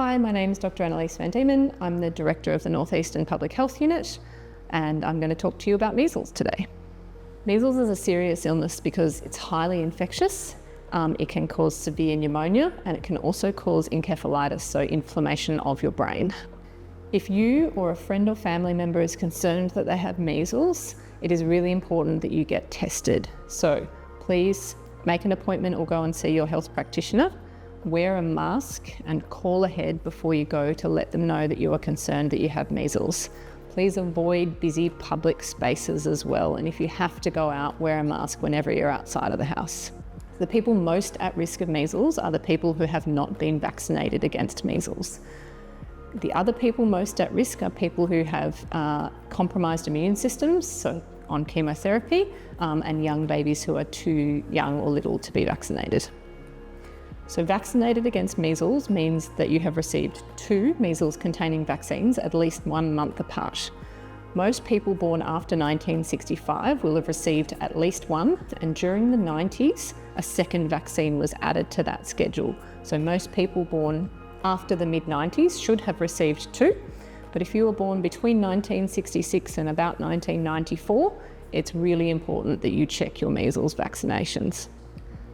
Hi, my name is Dr. Annaliese van Diemen. I'm the Director of the North Eastern Public Health Unit, and I'm going to talk to you about measles today. Measles is a serious illness because it's highly infectious. It can cause severe pneumonia, and it can also cause encephalitis, so inflammation of your brain. If you or a friend or family member is concerned that they have measles, it is really important that you get tested. So please make an appointment or go and see your health practitioner. Wear a mask and call ahead before you go to let them know that you are concerned that you have measles. Please avoid busy public spaces as well, and if you have to go out, wear a mask whenever you're outside of the house. The people most at risk of measles are the people who have not been vaccinated against measles. The other people most at risk are people who have compromised immune systems, so on chemotherapy, and young babies who are too young or little to be vaccinated. So vaccinated against measles means that you have received 2 measles-containing vaccines at least 1 month apart. Most people born after 1965 will have received at least 1, and during the 90s, a second vaccine was added to that schedule. So most people born after the mid-90s should have received 2, but if you were born between 1966 and about 1994, it's really important that you check your measles vaccinations.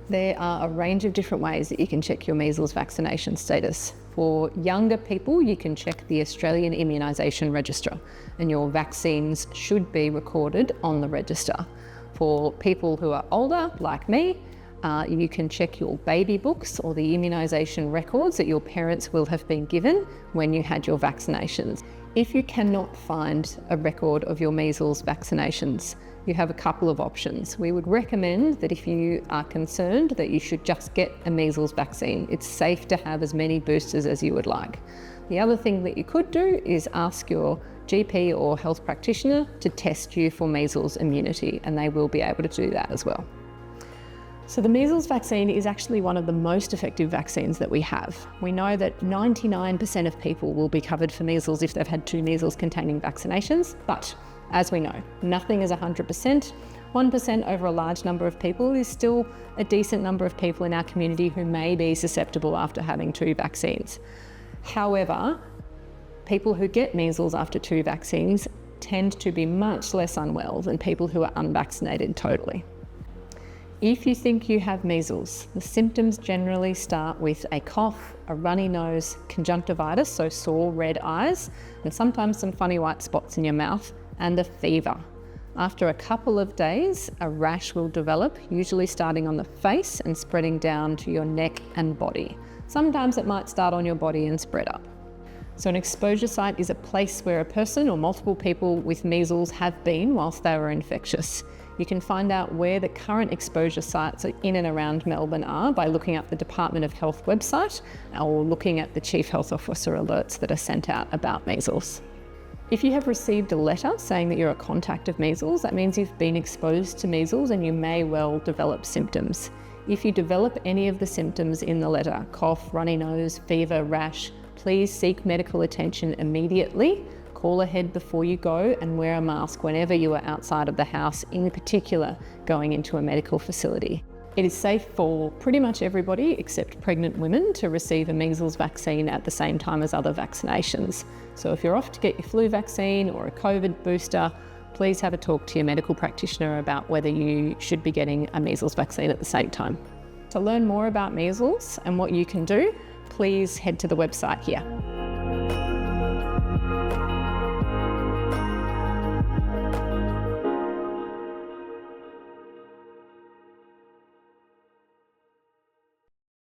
There are a range of different ways that you can check your measles vaccination status. For younger people, you can check the Australian Immunisation Register, and your vaccines should be recorded on the register. For people who are older, like me, you can check your baby books or the immunisation records that your parents will have been given when you had your vaccinations. If you cannot find a record of your measles vaccinations, you have a couple of options. We would recommend that if you are concerned that you should just get a measles vaccine. It's safe to have as many boosters as you would like. The other thing that you could do is ask your GP or health practitioner to test you for measles immunity, and they will be able to do that as well. So the measles vaccine is actually one of the most effective vaccines that we have. We know that 99% of people will be covered for measles if they've had 2 measles-containing vaccinations, but as we know, nothing is 100%. 1% over a large number of people is still a decent number of people in our community who may be susceptible after having 2 vaccines. However, people who get measles after 2 vaccines tend to be much less unwell than people who are unvaccinated totally. If you think you have measles, the symptoms generally start with a cough, a runny nose, conjunctivitis, so sore red eyes, and sometimes some funny white spots in your mouth, and a fever. After a couple of days, a rash will develop, usually starting on the face and spreading down to your neck and body. Sometimes it might start on your body and spread up. So an exposure site is a place where a person or multiple people with measles have been whilst they were infectious. You can find out where the current exposure sites in and around Melbourne are by looking up the Department of Health website or looking at the Chief Health Officer alerts that are sent out about measles. If you have received a letter saying that you're a contact of measles, that means you've been exposed to measles and you may well develop symptoms. If you develop any of the symptoms in the letter, cough, runny nose, fever, rash, please seek medical attention immediately. Call ahead before you go and wear a mask whenever you are outside of the house, in particular going into a medical facility. It is safe for pretty much everybody except pregnant women to receive a measles vaccine at the same time as other vaccinations. So if you're off to get your flu vaccine or a COVID booster, please have a talk to your medical practitioner about whether you should be getting a measles vaccine at the same time. To learn more about measles and what you can do, please head to the website here.